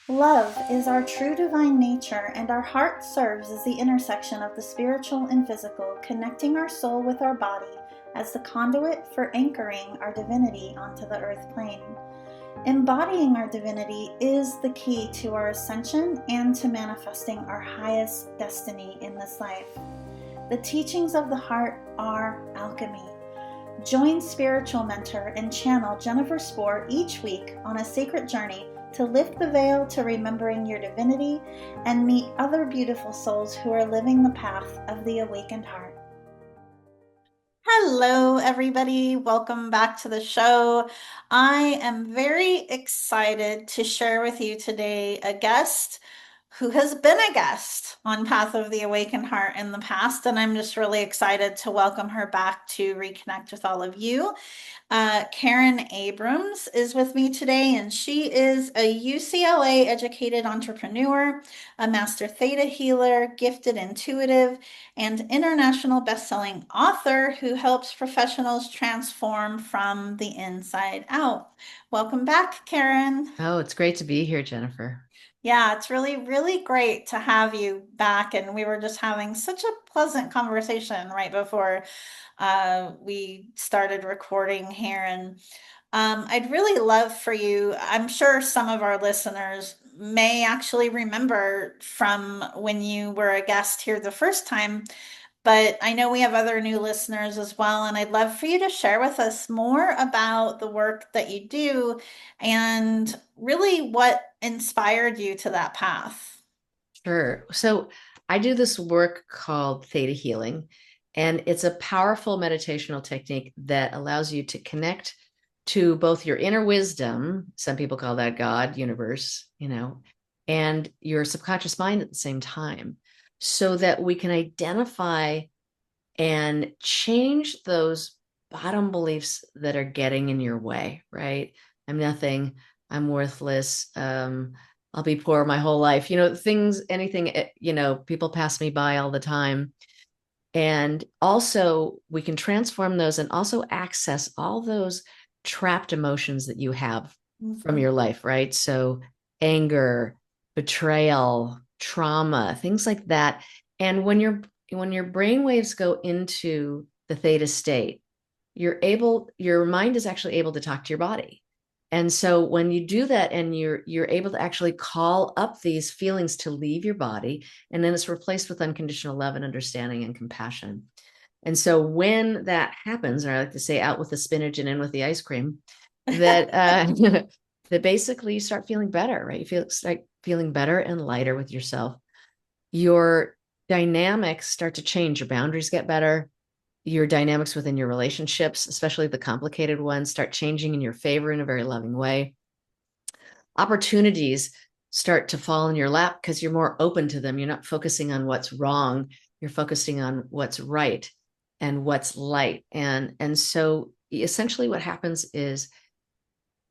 Love is our true divine nature, and our heart serves as the intersection of the spiritual and physical, connecting our soul with our body as the conduit for anchoring our divinity onto the earth plane. Embodying our divinity is the key to our ascension and to manifesting our highest destiny in this life. The teachings of the heart are alchemy. Join spiritual mentor and channel Jennifer Spohr each week on a sacred journey to lift the veil to remembering your divinity and meet other beautiful souls who are living the path of the awakened heart. Hello, everybody. Welcome back to the show. I am very excited to share with you today a guest who has been a guest on Path of the Awakened Heart in the past, and I'm just really excited to welcome her back to reconnect with all of you. Karen Abrams is with me today, and she is a UCLA educated entrepreneur, a master theta healer, gifted intuitive, and international best-selling author who helps professionals transform from the inside out. Welcome back, Karen. Oh, it's great to be here, Jennifer. Yeah, it's really, really great to have you back. And we were just having such a pleasant conversation right before we started recording here. And I'd really love for you, I'm sure some of our listeners may actually remember from when you were a guest here the first time, but I know we have other new listeners as well, and I'd love for you to share with us more about the work that you do and really what inspired you to that path. Sure. So I do this work called Theta Healing, and it's a powerful meditational technique that allows you to connect to both your inner wisdom, some people call that God, universe, and your subconscious mind at the same time, so that we can identify and change those bottom beliefs that are getting in your way, right? I'm nothing, I'm worthless, I'll be poor my whole life. Things, anything, people pass me by all the time. And also, we can transform those and also access all those trapped emotions that you have from Mhm. your life, right? So, anger, betrayal, trauma, things like that. And when your brain waves go into the theta state, your mind is actually able to talk to your body. And so when you do that and you're able to actually call up these feelings to leave your body, and then it's replaced with unconditional love and understanding and compassion. And so when that happens, or I like to say out with the spinach and in with the ice cream, that that basically you start feeling better, right? Start feeling better and lighter with yourself. Your dynamics start to change, your boundaries get better, your dynamics within your relationships, especially the complicated ones, start changing in your favor in a very loving way. Opportunities start to fall in your lap because you're more open to them. You're not focusing on what's wrong. You're focusing on what's right and what's light. And so essentially what happens is,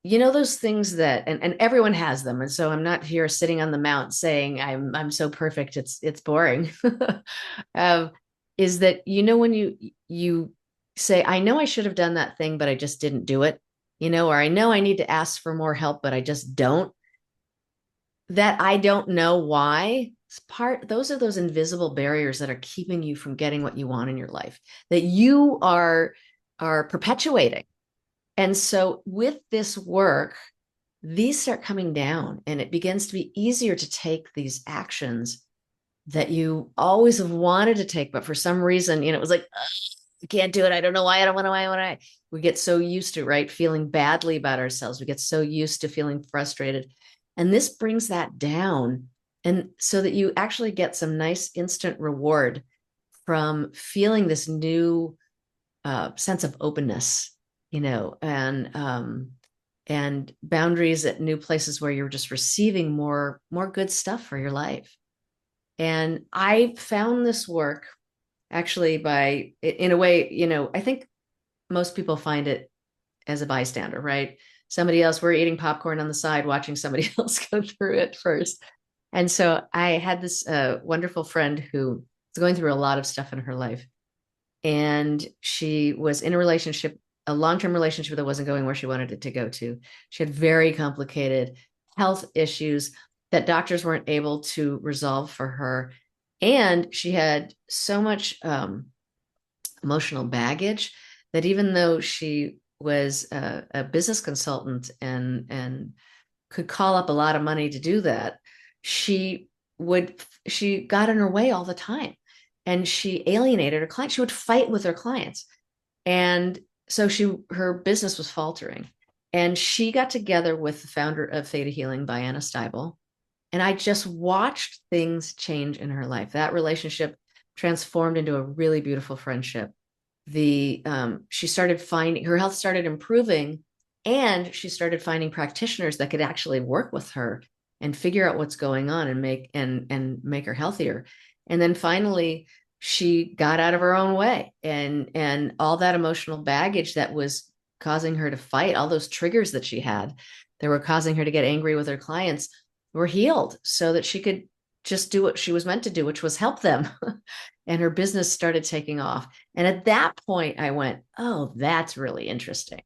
those things that and everyone has them. And so I'm not here sitting on the mount saying I'm so perfect. It's boring. um, is that when you say, I know I should have done that thing, but I just didn't do it, or I know I need to ask for more help, but I just don't. That I don't know why. Those are those invisible barriers that are keeping you from getting what you want in your life, that you are perpetuating. And so with this work, these start coming down and it begins to be easier to take these actions that you always have wanted to take, but for some reason, it was like, I can't do it. I don't know why. I don't want to. Why? Why? We get so used to, right, feeling badly about ourselves. We get so used to feeling frustrated. And this brings that down. And so that you actually get some nice instant reward from feeling this new sense of openness, and boundaries at new places where you're just receiving more good stuff for your life. And I found this work actually in a way, I think most people find it as a bystander, right? Somebody else, we're eating popcorn on the side, watching somebody else go through it first. And so I had this wonderful friend who was going through a lot of stuff in her life. And she was in a long-term relationship that wasn't going where she wanted it to go to. She had very complicated health issues, that doctors weren't able to resolve for her. And she had so much emotional baggage that even though she was a business consultant and could call up a lot of money to do that, she she got in her way all the time, and she alienated her clients. She would fight with her clients, and so her business was faltering. And she got together with the founder of Theta Healing, Diana Steibel, and I just watched things change in her life. That relationship transformed into a really beautiful friendship. She started finding her health started improving, and she started finding practitioners that could actually work with her and figure out what's going on and make her healthier. And then finally, she got out of her own way, and all that emotional baggage that was causing her to fight, all those triggers that she had that were causing her to get angry with her clients, were healed so that she could just do what she was meant to do, which was help them. And her business started taking off. And at that point, I went, oh, that's really interesting.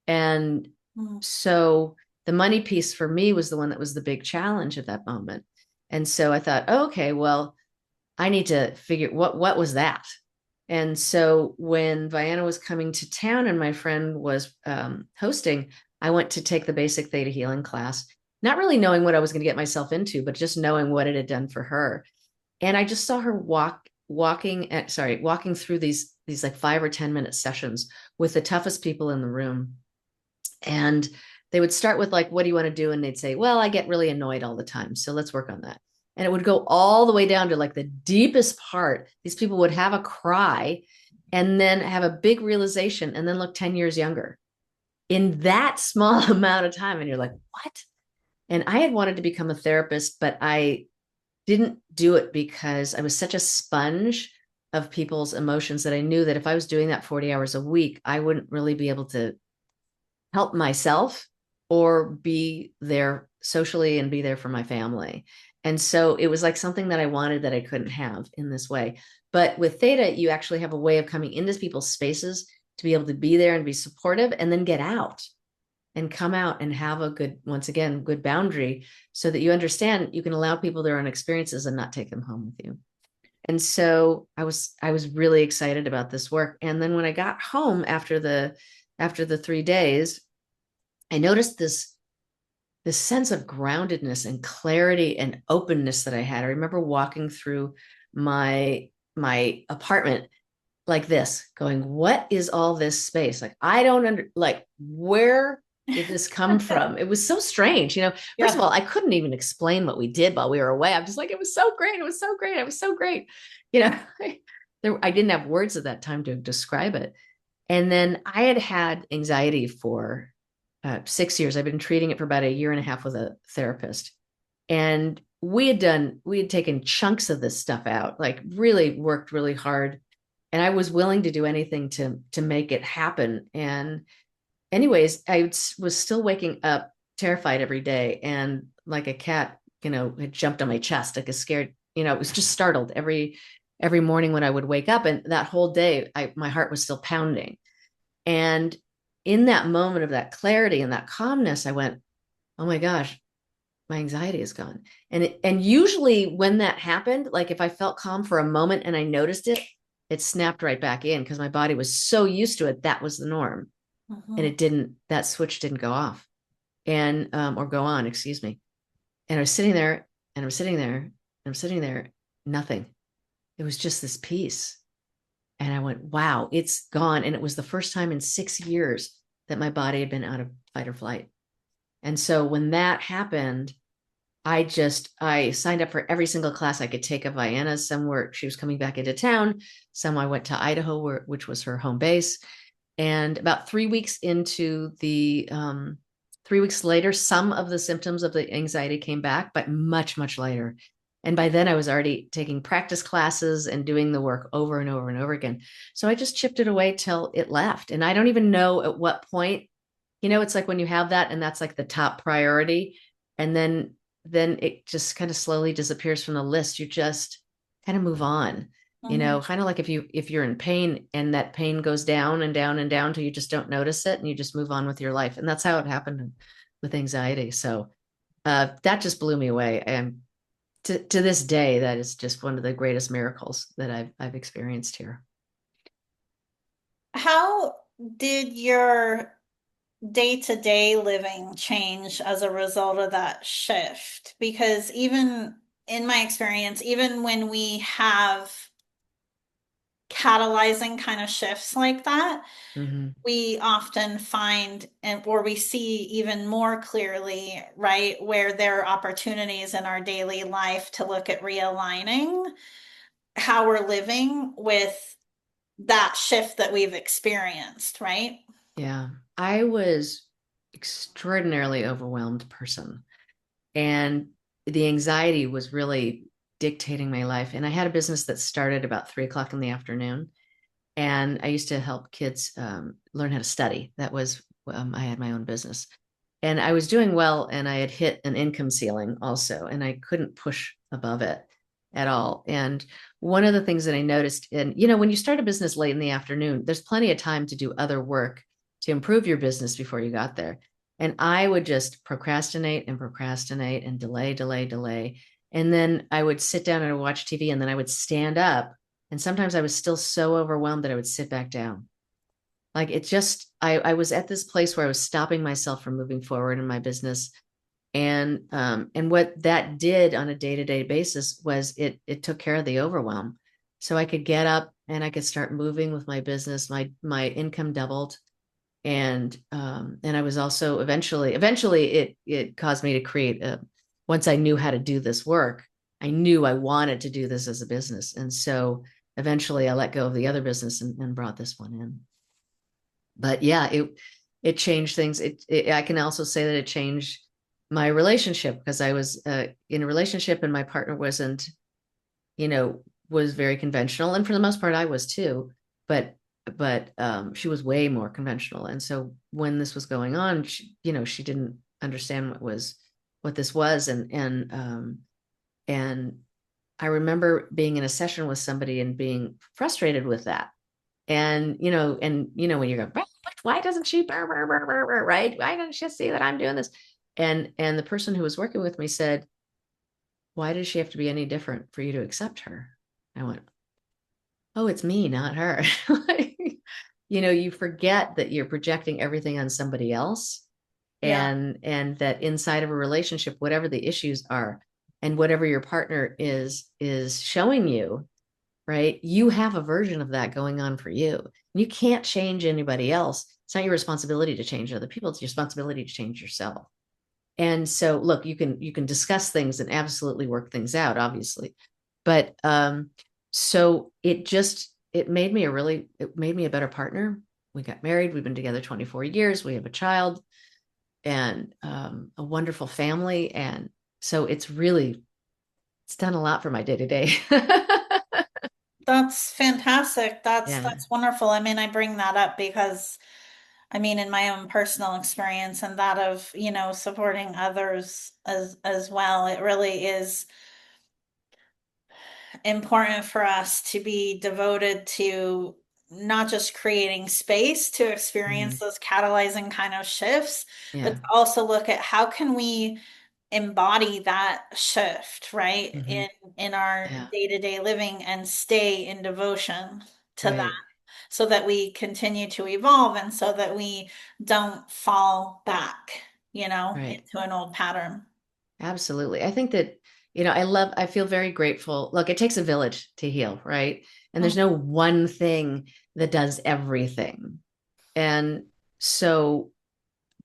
And so the money piece for me was the one that was the big challenge at that moment. And so I thought, oh, okay, well, I need to figure what was that. And so when Vienna was coming to town and my friend was hosting, I went to take the basic Theta Healing class, not really knowing what I was going to get myself into, but just knowing what it had done for her. And I just saw her walking through these like 5 or 10 minute sessions with the toughest people in the room. And they would start with like, what do you want to do? And they'd say, well, I get really annoyed all the time, so let's work on that. And it would go all the way down to like the deepest part. These people would have a cry and then have a big realization and then look 10 years younger in that small amount of time. And you're like, what? And I had wanted to become a therapist, but I didn't do it because I was such a sponge of people's emotions that I knew that if I was doing that 40 hours a week, I wouldn't really be able to help myself or be there socially and be there for my family. And so it was like something that I wanted that I couldn't have in this way. But with Theta, you actually have a way of coming into people's spaces to be able to be there and be supportive and then get out and come out and have a good, once again, good boundary so that you understand you can allow people their own experiences and not take them home with you. And so I was really excited about this work. And then when I got home after the 3 days, I noticed this sense of groundedness and clarity and openness that I had. I remember walking through my apartment like this, going, what is all this space? Like, I don't where did this come from? It was so strange. First of all, I couldn't even explain what we did while we were away. I'm just like, it was so great. It was so great. It was so great. I didn't have words at that time to describe it. And then I had anxiety for 6 years. I've been treating it for about a year and a half with a therapist. And we had taken chunks of this stuff out, like really worked really hard. And I was willing to do anything to make it happen. And anyways, I was still waking up terrified every day. And like a cat, had jumped on my chest, like a scared, it was just startled every morning when I would wake up. And that whole day, my heart was still pounding. And in that moment of that clarity and that calmness, I went, oh my gosh, my anxiety is gone. And usually when that happened, like if I felt calm for a moment and I noticed it, it snapped right back in because my body was so used to it. That was the norm. And that switch didn't go off or go on, excuse me. And I was sitting there and I'm sitting there and I'm sitting there, nothing. It was just this peace. And I went, wow, it's gone. And it was the first time in 6 years that my body had been out of fight or flight. And so when that happened, I signed up for every single class I could take of Vienna's. Some were, she was coming back into town. Some I went to Idaho, which was her home base. And about 3 weeks into 3 weeks later, some of the symptoms of the anxiety came back, but much, much later. And by then I was already taking practice classes and doing the work over and over and over again. So I just chipped it away till it left. And I don't even know at what point, it's like when you have that and that's like the top priority. And then it just kind of slowly disappears from the list. You just kind of move on, kind of like if you're in pain and that pain goes down and down and down till you just don't notice it and you just move on with your life. And that's how it happened with anxiety. So That just blew me away. And to this day, that is just one of the greatest miracles that I've experienced here. How did your day-to-day living change as a result of that shift? Because even in my experience, even when we have catalyzing kind of shifts like that, Hmm. we often find and or we see even more clearly, right, where there are opportunities in our daily life to look at realigning how we're living with that shift that we've experienced, right? Yeah, I was extraordinarily overwhelmed person, and the anxiety was really dictating my life. And I had a business that started about 3 o'clock in the afternoon, and I used to help kids learn how to study. That was I had my own business, and I was doing well, and I had hit an income ceiling also, and I couldn't push above it at all. And one of the things that I noticed, and when you start a business late in the afternoon, there's plenty of time to do other work to improve your business before you got there. And I would just procrastinate and procrastinate and delay, delay, delay. And then I would sit down and watch TV, and then I would stand up. And sometimes I was still so overwhelmed that I would sit back down. Like it just, I was at this place where I was stopping myself from moving forward in my business. And what that did on a day-to-day basis was it took care of the overwhelm. So I could get up and I could start moving with my business. My income doubled. And I was also eventually it caused me to create once I knew how to do this work, I knew I wanted to do this as a business. And so eventually I let go of the other business and brought this one in. But yeah, it changed things. I can also say that it changed my relationship because I was in a relationship and my partner wasn't, was very conventional, and for the most part I was too. But she was way more conventional, and so when this was going on, she didn't understand what this was, and I remember being in a session with somebody and being frustrated with that. And when you're going, why doesn't she, right? Why doesn't she see that I'm doing this? And the person who was working with me said, why does she have to be any different for you to accept her? I went, oh, it's me, not her. Like, you forget that you're projecting everything on somebody else, Yeah. and that inside of a relationship, whatever the issues are and whatever your partner is showing you, right? You have a version of that going on for you. You can't change anybody else. It's not your responsibility to change other people. It's your responsibility to change yourself. And so, look, you can discuss things and absolutely work things out, obviously. But so it made me a better partner. We got married. We've been together 24 years. We have a child and a wonderful family. And so it's done a lot for my day to day. That's fantastic. Yeah. That's wonderful. I mean, I bring that up because I mean, in my own personal experience and that of, supporting others as well, it really is important for us to be devoted to not just creating space to experience Mhm. those catalyzing kind of shifts, but Yeah. to also look at how can we embody that shift, right, Hmm. in our Yeah. day-to-day living and stay in devotion to that Right. so that we continue to evolve and so that we don't fall back, Right. into an old pattern. Absolutely. I think that, I feel very grateful. Look, it takes a village to heal, right? And there's no Mhm. one thing that does everything. And so,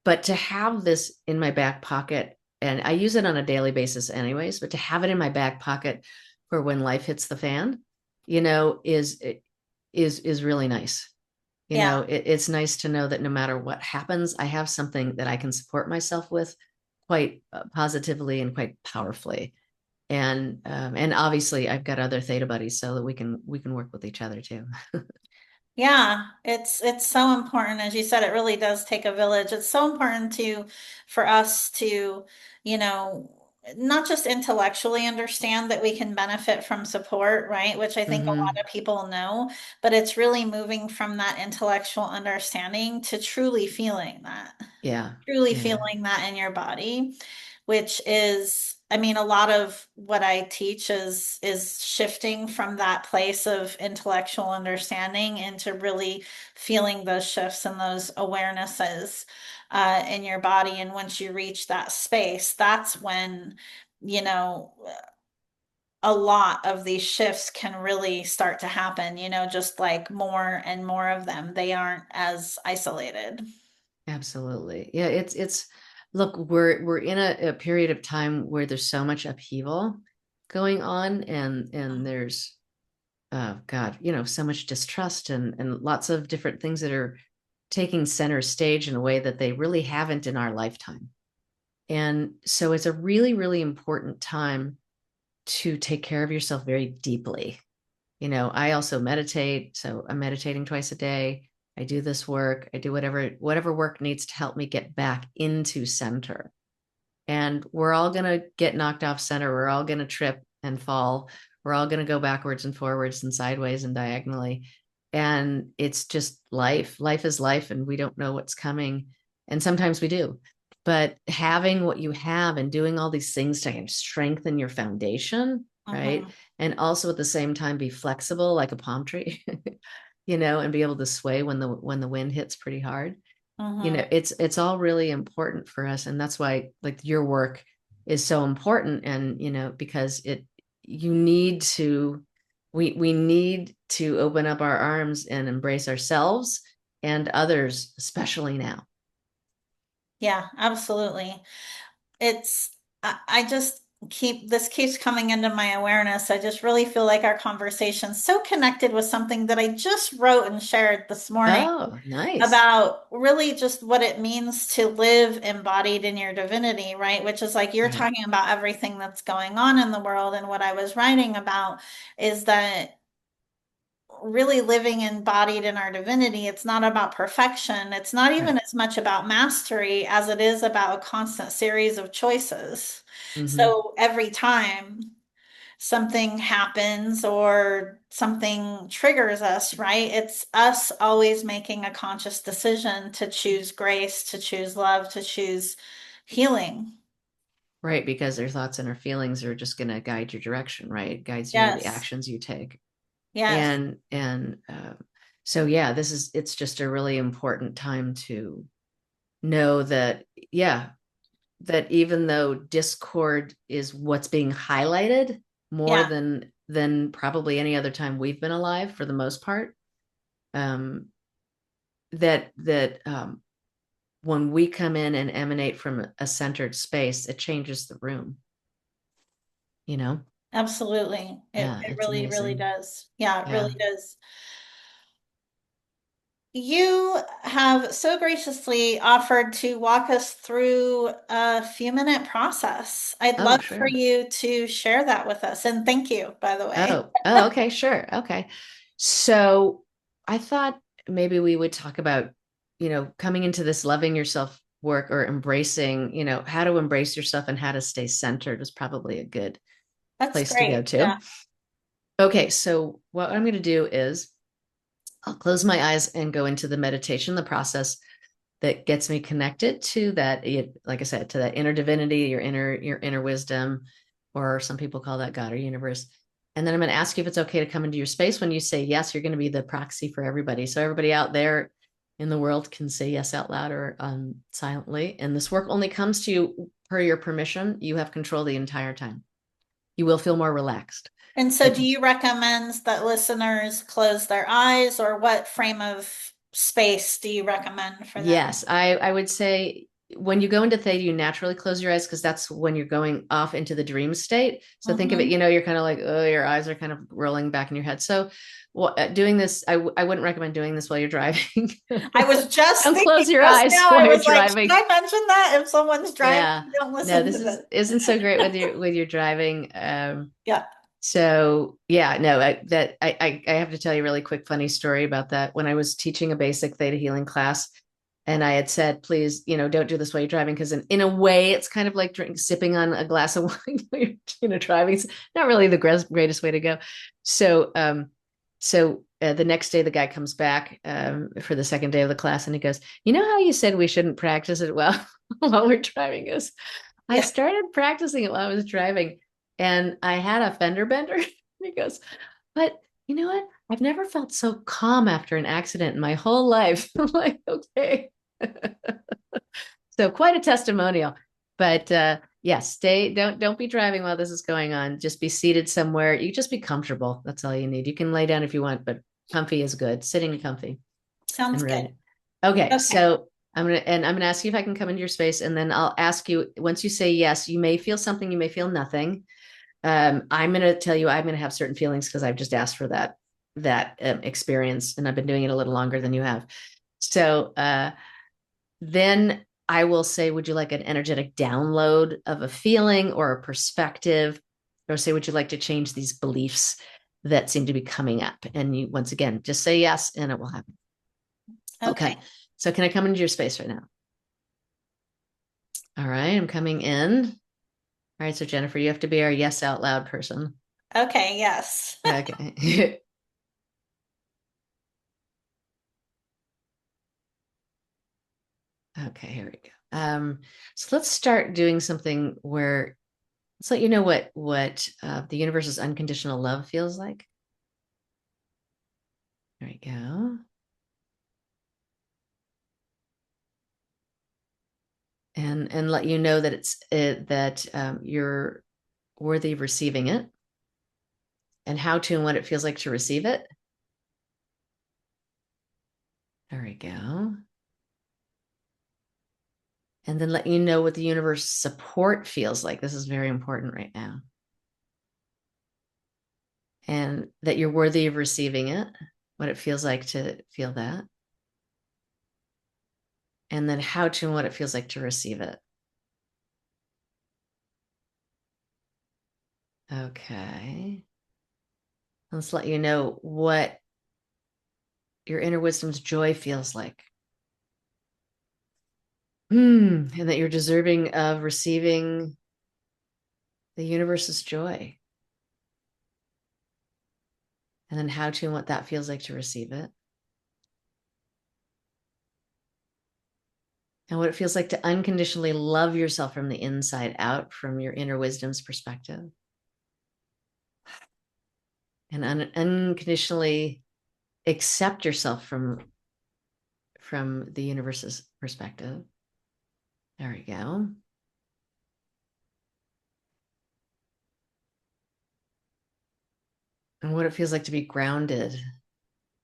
but to have this in my back pocket, and I use it on a daily basis anyways, but to have it in my back pocket for when life hits the fan, is really nice. Yeah. It's nice to know that no matter what happens, I have something that I can support myself with quite positively and quite powerfully. And obviously I've got other theta buddies so that we can work with each other too. Yeah, it's so important. As you said, it really does take a village. It's so important for us to, you know, not just intellectually understand that we can benefit from support, right? Which I think a lot Hmm. of people know, but it's really moving from that intellectual understanding to truly feeling that, Yeah. truly Yeah. feeling that in your body. which is, I mean, a lot of what I teach is shifting from that place of intellectual understanding into really feeling those shifts and those awarenesses in your body. And once you reach that space, that's when, you know, a lot of these shifts can really start to happen, just like more and more of them. They aren't as isolated. Absolutely. Yeah, it's look, we're in a period of time where there's so much upheaval going on, and there's God, so much distrust and lots of different things that are taking center stage in a way that they really haven't in our lifetime. And so it's a really, really important time to take care of yourself very deeply. I also meditate, so I'm meditating twice a day. I do this work. I do whatever work needs to help me get back into center. And we're all going to get knocked off center. We're all going to trip and fall. We're all going to go backwards and forwards and sideways and diagonally. And it's just life. Life is life, and we don't know what's coming. And sometimes we do. But having what you have and doing all these things to kind of strengthen your foundation, right? Mhm. And also at the same time be flexible like a palm tree, and be able to sway when the wind hits pretty hard. Mhm. It's all really important for us, and that's why like your work is so important. And because you need to we need to open up our arms and embrace ourselves and others, especially now. Yeah, absolutely. I just this keeps coming into my awareness. I just really feel like our conversation's so connected with something that I just wrote and shared this morning Oh, nice. about really just what it means to live embodied in your divinity, right? Which is like you're Right. talking about everything that's going on in the world. And what I was writing about is that really living embodied in our divinity, it's not about perfection. It's not Right. even as much about mastery as it is about a constant series of choices. Mm-hmm. So every time something happens or something triggers us, right? It's us always making a conscious decision to choose grace, to choose love, to choose healing. Right, because their thoughts and their feelings are just going to guide your direction, right? It guides you the Yes. actions you take. Yes. And so yeah, it's just a really important time to know that, yeah, that even though discord is what's being highlighted more Yeah. than probably any other time we've been alive for the most part, um, that when we come in and emanate from a centered space, it changes the room, you know? Absolutely. It, Yeah, it it's really, really amazing. does. Yeah, it Yeah. really does. You have so graciously offered to walk us through a few-minute process. I'd Oh, love for sure. you to share that with us. And thank you, by the way. Oh, okay, sure. Okay. So I thought maybe we would talk about, coming into this loving yourself work, or embracing, how to embrace yourself and how to stay centered is probably a good That's place to go great. to. Yeah. Okay, so what I'm going to do is I'll close my eyes and go into the meditation, the process that gets me connected to that, like I said, to that inner divinity, your inner wisdom, or some people call that God or universe. And then I'm going to ask you if it's okay to come into your space. When you say yes, you're going to be the proxy for everybody. So everybody out there in the world can say yes out loud or silently. And this work only comes to you per your permission. You have control the entire time. You will feel more relaxed. And so But do you recommend that listeners close their eyes, or what frame of space do you recommend for them? yes, I would say when you go into theta, you naturally close your eyes because that's when you're going off into the dream state. So think of it, Hmm. you're kind of like, oh, your eyes are kind of rolling back in your head. So doing this, I wouldn't recommend doing this while you're driving. I was just Don't thinking close your just eyes now, I while you're was like, should driving. I mention that if someone's driving? Yeah. Don't No, listen to this is this. isn't so great with your driving. Yeah, So yeah, no, I have to tell you a really quick funny story about that. When I was teaching a basic theta healing class, and I had said, please, don't do this while you're driving, because in a way, it's kind of like sipping on a glass of wine while you're, driving. It's not really the greatest way to go. So the next day, the guy comes back for the second day of the class, and he goes, "You know how you said we shouldn't practice it well while we're driving?" He goes, I started practicing it while I was driving, and I had a fender bender. He goes, but you know what? I've never felt so calm after an accident in my whole life. I'm like, okay. So quite a testimonial. But yes, don't be driving while this is going on. Just be seated somewhere. You just be comfortable. That's all you need. You can lay down if you want, but comfy is good. Sitting comfy and Sounds good. ready. Okay, Okay. so I'm gonna ask you if I can come into your space, and then I'll ask you once you say yes, you may feel something, you may feel nothing. I'm gonna tell you I'm gonna have certain feelings because I've just asked for that experience, and I've been doing it a little longer than you have. So then I will say, would you like an energetic download of a feeling or a perspective? Or say, would you like to change these beliefs that seem to be coming up? And you, once again, just say yes, and it will happen. Okay. So can I come into your space right now? All right. I'm coming in. All right. So Jennifer, you have to be our yes out loud person. Okay, yes. Okay. Okay, here we go. So let's start doing something where let's let you know what the universe's unconditional love feels like. There we go. And let you know that you're worthy of receiving it, and how to and what it feels like to receive it. There we go. And then let you know what the universe support feels like. This is very important right now. And that you're worthy of receiving it, what it feels like to feel that. And then how to and what it feels like to receive it. Okay. Let's let you know what your inner wisdom's joy feels like. And that you're deserving of receiving the universe's joy. And then how to and what that feels like to receive it. And what it feels like to unconditionally love yourself from the inside out, from your inner wisdom's perspective. And unconditionally accept yourself from the universe's perspective. There we go. And what it feels like to be grounded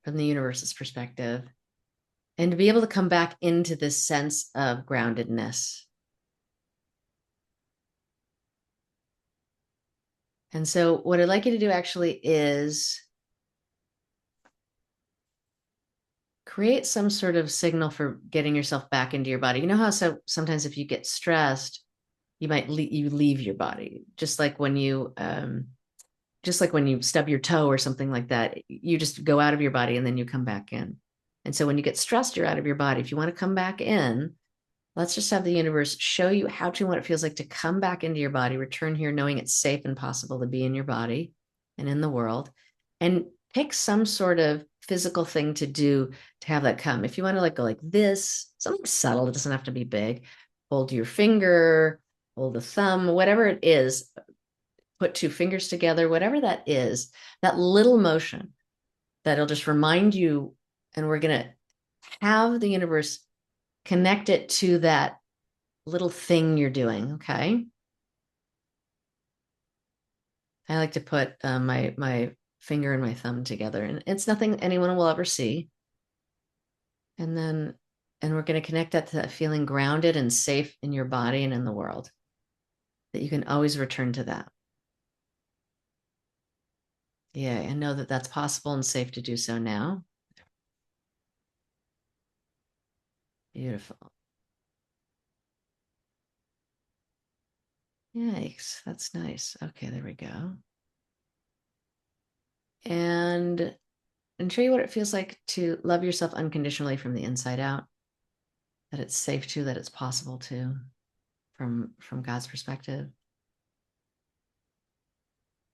from the universe's perspective, and to be able to come back into this sense of groundedness. And so what I'd like you to do actually is create some sort of signal for getting yourself back into your body. You know how sometimes if you get stressed, you might you leave your body, just like when you stub your toe or something like that. You just go out of your body and then you come back in. And so when you get stressed, you're out of your body. If you want to come back in, let's just have the universe show you how to and what it feels like to come back into your body, return here knowing it's safe and possible to be in your body and in the world, and pick some sort of physical thing to do to have that come. If you want to go like this, something subtle, it doesn't have to be big. Hold your finger, hold a thumb, whatever it is, put two fingers together, whatever that is, that little motion that'll just remind you. And we're going to have the universe connect it to that little thing you're doing. Okay. I like to put my finger and my thumb together, and it's nothing anyone will ever see. And we're going to connect that to that feeling grounded and safe in your body and in the world, that you can always return to that. Yeah. And know that that's possible and safe to do so now. Beautiful. Yikes. That's nice. Okay. There we go. And show you what it feels like to love yourself unconditionally from the inside out, that it's safe to, that it's possible to, from God's perspective.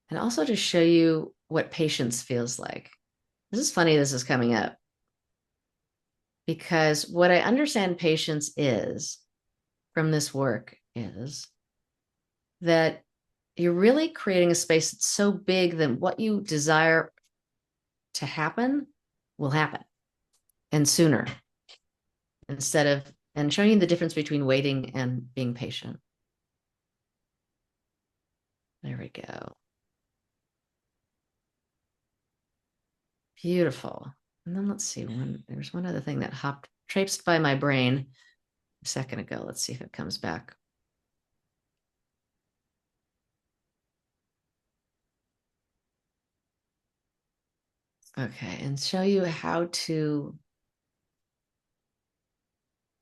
And also to show you what patience feels like. This is funny, this is coming up, because what I understand patience is from this work is that you're really creating a space that's so big that what you desire to happen will happen, and sooner, instead of, and showing you the difference between waiting and being patient. There we go. Beautiful. And then let's see, there's one other thing that traipsed by my brain a second ago. Let's see if it comes back. Okay, and show you how to,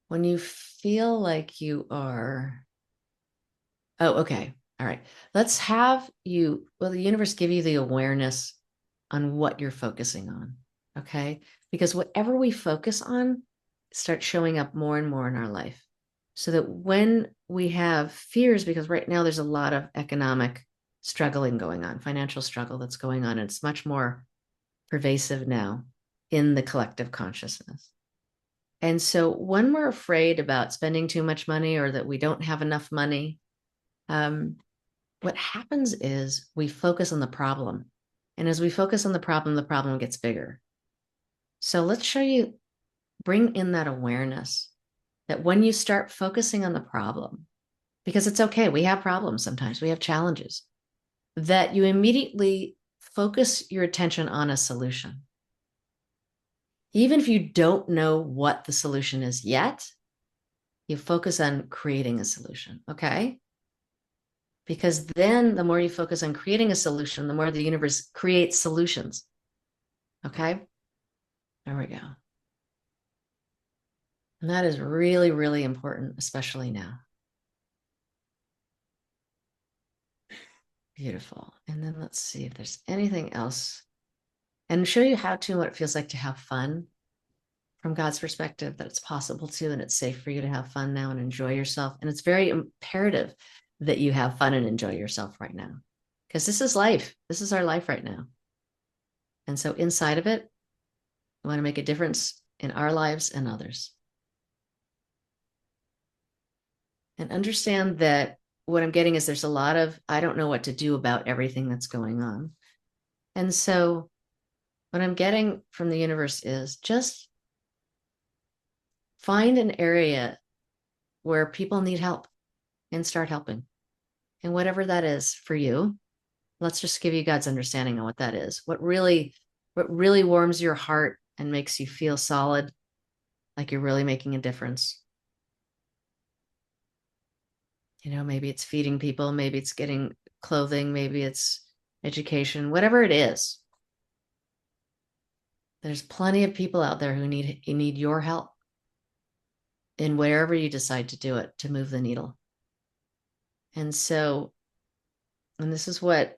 when you feel like you are, oh, okay. All right. Let's have you, well, the universe give you the awareness on what you're focusing on. Okay. Because whatever we focus on starts showing up more and more in our life. So that when we have fears, because right now there's a lot of economic struggling going on, financial struggle that's going on, and it's much more pervasive now in the collective consciousness. And so when we're afraid about spending too much money or that we don't have enough money, what happens is we focus on the problem. And as we focus on the problem gets bigger. So let's show you, bring in that awareness that when you start focusing on the problem, because it's okay, we have problems sometimes, we have challenges, that you immediately focus your attention on a solution. Even if you don't know what the solution is yet, you focus on creating a solution, okay? Because then the more you focus on creating a solution, the more the universe creates solutions, okay? There we go. And that is really, really important, especially now. Beautiful. And then let's see if there's anything else. And show you how to, what it feels like to have fun from God's perspective, that it's possible to, and it's safe for you to have fun now and enjoy yourself. And it's very imperative that you have fun and enjoy yourself right now, because this is life. This is our life right now. And so inside of it, we want to make a difference in our lives and others. And understand that what I'm getting is there's a lot of, I don't know what to do about everything that's going on. And so what I'm getting from the universe is just find an area where people need help and start helping. And whatever that is for you, let's just give you God's understanding on what that is. What really warms your heart and makes you feel solid, like you're really making a difference. You know, maybe it's feeding people, maybe it's getting clothing, maybe it's education, whatever it is. There's plenty of people out there who need your help in wherever you decide to do it, to move the needle. And so, and this is what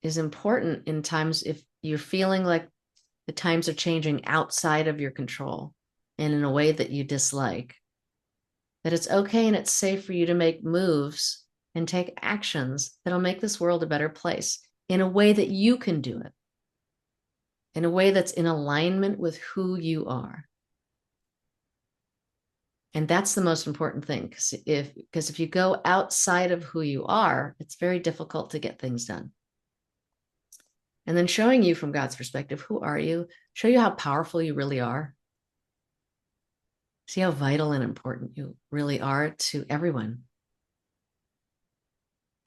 is important in times if you're feeling like the times are changing outside of your control and in a way that you dislike, that it's okay and it's safe for you to make moves and take actions that'll make this world a better place in a way that you can do it, in a way that's in alignment with who you are. And that's the most important thing, because if you go outside of who you are, it's very difficult to get things done. And then showing you from God's perspective, who are you? Show you how powerful you really are. See how vital and important you really are to everyone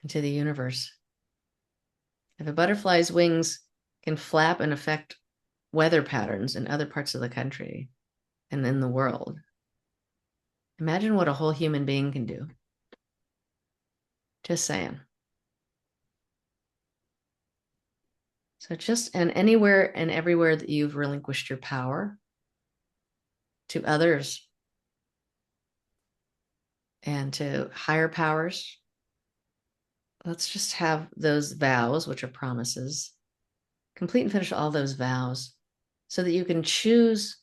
and to the universe. If a butterfly's wings can flap and affect weather patterns in other parts of the country and in the world, imagine what a whole human being can do. Just saying. So just, and anywhere and everywhere that you've relinquished your power to others and to higher powers, let's just have those vows, which are promises, complete and finish all those vows so that you can choose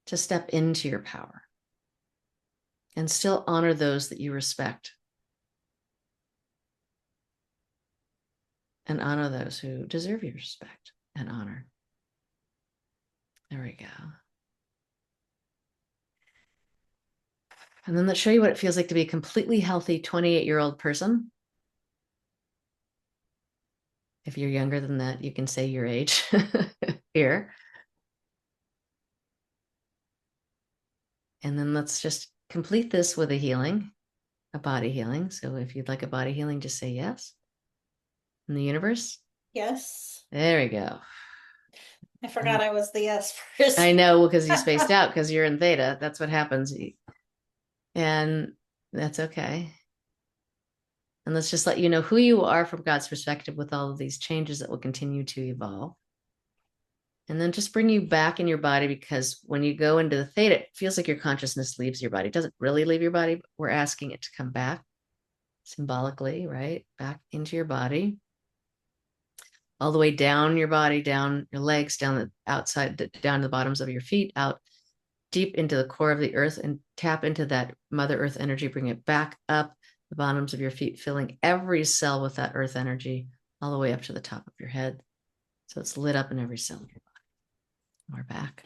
to step into your power and still honor those that you respect and honor those who deserve your respect and honor. There we go. And then let's show you what it feels like to be a completely healthy 28-year-old person If you're younger than that, you can say your age here. And then let's just complete this with a healing, a body healing. So if you'd like a body healing, just say yes. In the universe. Yes. There we go. I forgot I was the yes first. I know, because you spaced out because you're in theta. That's what happens. And that's okay. And let's just let you know who you are from God's perspective with all of these changes that will continue to evolve. And then just bring you back in your body, because when you go into the theta, it feels like your consciousness leaves your body. It doesn't really leave your body, but we're asking it to come back symbolically, right? Back into your body, all the way down your body, down your legs, down the outside, down the bottoms of your feet, out deep into the core of the earth, and tap into that Mother Earth energy. Bring it back up the bottoms of your feet, filling every cell with that earth energy, all the way up to the top of your head. So it's lit up in every cell of your body. We're back.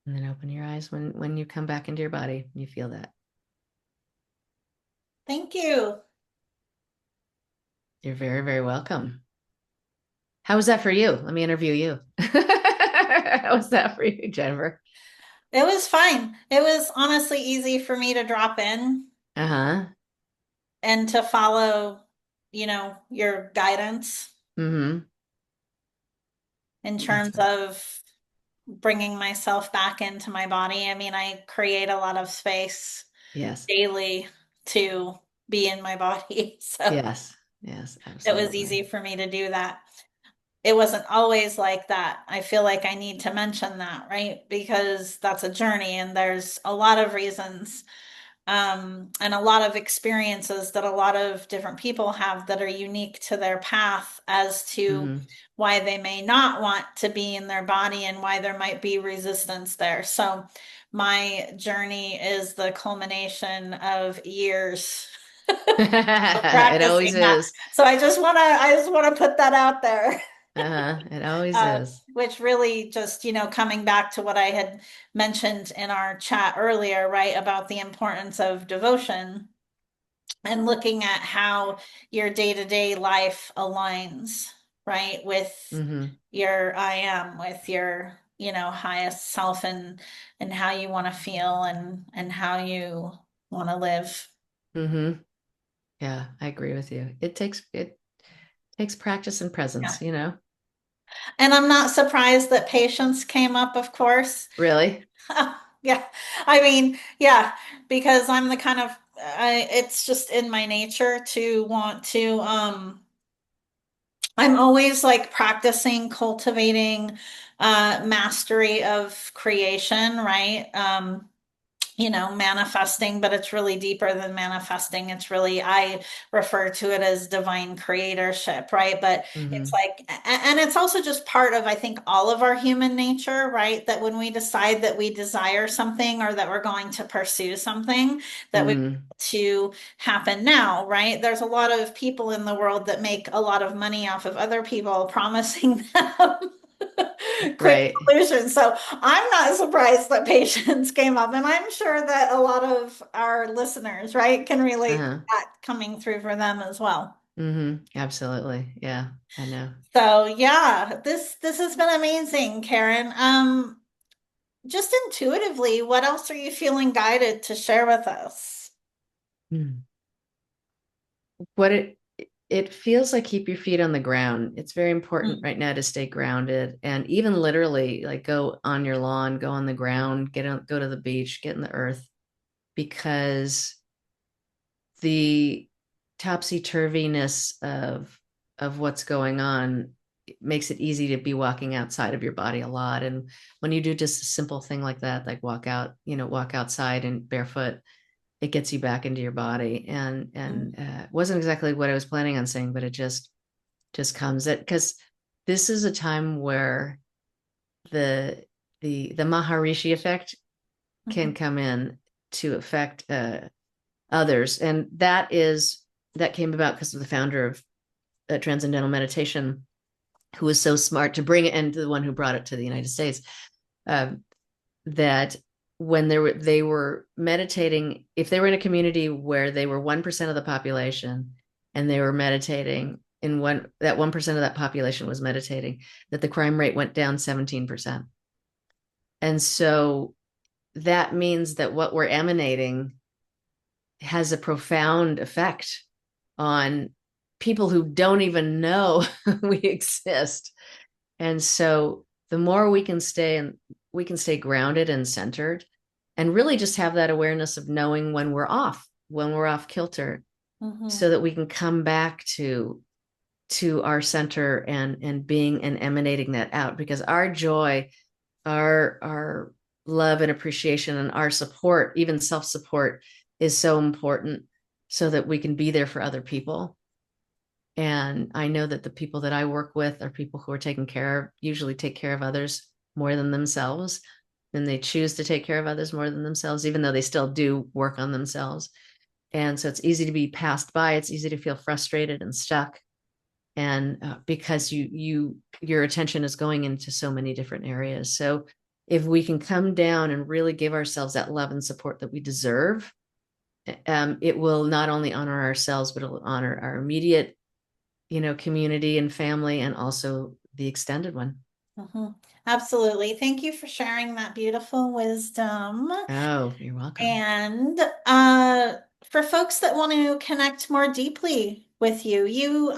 And then open your eyes when you come back into your body. You feel that. Thank you. You're very, very welcome. How was that for you? Let me interview you. How was that for you, Jennifer? It was fine. It was honestly easy for me to drop in Uh-huh. and to follow, your guidance Mm-hmm. in That's terms of bringing myself back into my body. I mean, I create a lot of space yes. daily to be in my body. So Yes. Yes, it was easy absolutely. for me to do that. It wasn't always like that. I feel like I need to mention that, right? Because that's a journey and there's a lot of reasons and a lot of experiences that a lot of different people have that are unique to their path as to Mm-hmm. why they may not want to be in their body and why there might be resistance there. So my journey is the culmination of years of It always practicing that. is. So I just want to put that out there. Uh-huh. It always is. Which really just, coming back to what I had mentioned in our chat earlier, right, about the importance of devotion and looking at how your day-to-day life aligns, right, with Mm-hmm. your I am, with your, highest self and how you want to feel and how you want to live. Mm-hmm. Yeah, I agree with you. It takes practice and Yeah. presence, And I'm not surprised that patience came up, of course. Really. Yeah. I mean, yeah, because I'm the kind of it's just in my nature to want to I'm always like practicing cultivating mastery of creation, right? Manifesting, but it's really deeper than manifesting. It's really, I refer to it as divine creatorship, right? But it's Mm-hmm. like, and it's also just part of, I think, all of our human nature, right? That when we decide that we desire something or that we're going to pursue something, that we Mm-hmm. to happen now, right? There's a lot of people in the world that make a lot of money off of other people promising them quick Right. solutions. So I'm not surprised that patience came up, and I'm sure that a lot of our listeners, right, can relate to Uh-huh. that coming through for them as well. Mm-hmm. Absolutely. Yeah, I know. So yeah, this has been amazing, Karen. Just intuitively, what else are you feeling guided to share with us? Mm. What it feels like, keep your feet on the ground. It's very important Mm, right now to stay grounded, and even literally, like, go on your lawn, go on the ground, go to the beach, get in the earth, because the topsy-turviness of what's going on makes it easy to be walking outside of your body a lot. And when you do just a simple thing like that, like walk outside and barefoot, it gets you back into your body. And mm, wasn't exactly what I was planning on saying, but it just comes it, because this is a time where the the Maharishi effect can mhm, come in to affect others. And that came about because of the founder of transcendental meditation, who was so smart to bring it, and the one who brought it to the United States, that when they were meditating, if they were in a community where they were 1% of the population and they were meditating in that 1% of that population was meditating, that the crime rate went down 17%. And so that means that what we're emanating has a profound effect on people who don't even know we exist. And so the more we can stay grounded and centered, and really just have that awareness of knowing when we're off kilter, so that we can come back to our center and being and emanating that out, because our joy, our love and appreciation and our support, even self-support, is so important, so that we can be there for other people. And I know that the people that I work with are people who are usually take care of others more than themselves. And they choose to take care of others more than themselves, even though they still do work on themselves. And so it's easy to be passed by. It's easy to feel frustrated and stuck. And because your attention is going into so many different areas. So if we can come down and really give ourselves that love and support that we deserve, it will not only honor ourselves, but it'll honor our immediate, community and family, and also the extended one. Absolutely. Thank you for sharing that beautiful wisdom. Oh, you're welcome. And for folks that want to connect more deeply with you,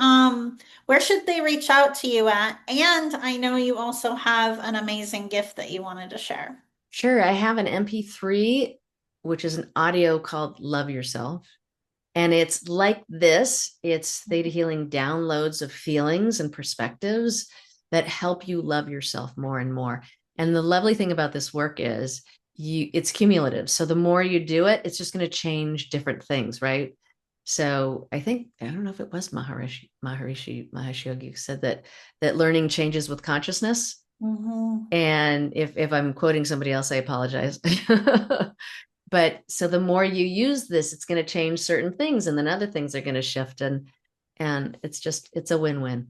where should they reach out to you at? And I know you also have an amazing gift that you wanted to share. Sure. I have an MP3, which is an audio called Love Yourself. And it's like this. It's Theta Healing downloads of feelings and perspectives that help you love yourself more and more. And the lovely thing about this work is it's cumulative. So the more you do it, it's just going to change different things, right? So I don't know if it was Maharishi Mahesh Yogi who said that learning changes with consciousness. And if I'm quoting somebody else, I apologize. But so the more you use this, it's going to change certain things, and then other things are going to shift, and it's a win-win.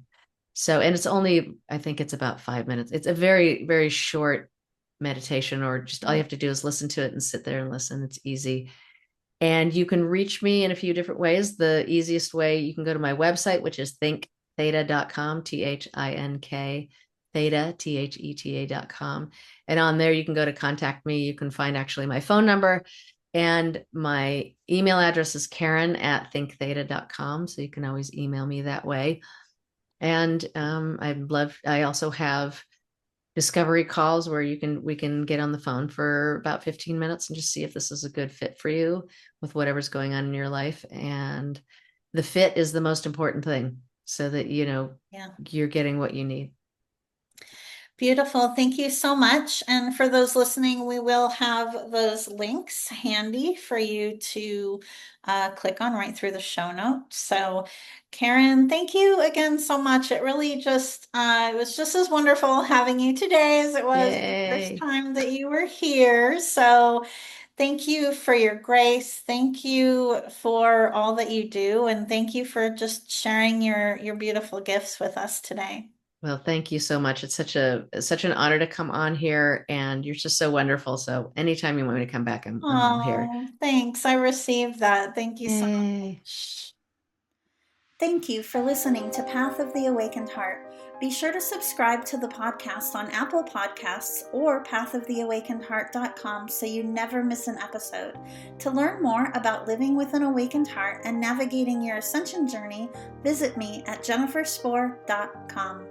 So, and it's only, I think it's about 5 minutes. It's a very, very short meditation, or just all you have to do is listen to it and sit there and listen. It's easy. And you can reach me in a few different ways. The easiest way, you can go to my website, which is thinktheta.com, THINK, theta, THETA.com. And on there, you can go to contact me. You can find actually my phone number, and my email address is Karen@thinktheta.com. So you can always email me that way. And I also have discovery calls where we can get on the phone for about 15 minutes and just see if this is a good fit for you with whatever's going on in your life. And the fit is the most important thing, so that, you're getting what you need. Beautiful. Thank you so much. And for those listening, we will have those links handy for you to click on right through the show notes. So, Karen, thank you again so much. It really it was just as wonderful having you today as it was the first time that you were here. So, thank you for your grace. Thank you for all that you do. And thank you for just sharing your beautiful gifts with us today. Well, thank you so much. It's such an honor to come on here, and you're just so wonderful. So anytime you want me to come back, I'm all here. Thanks. I received that. Thank you so much. Thank you for listening to Path of the Awakened Heart. Be sure to subscribe to the podcast on Apple Podcasts or pathoftheawakenedheart.com so you never miss an episode. To learn more about living with an awakened heart and navigating your ascension journey, visit me at jenniferspore.com.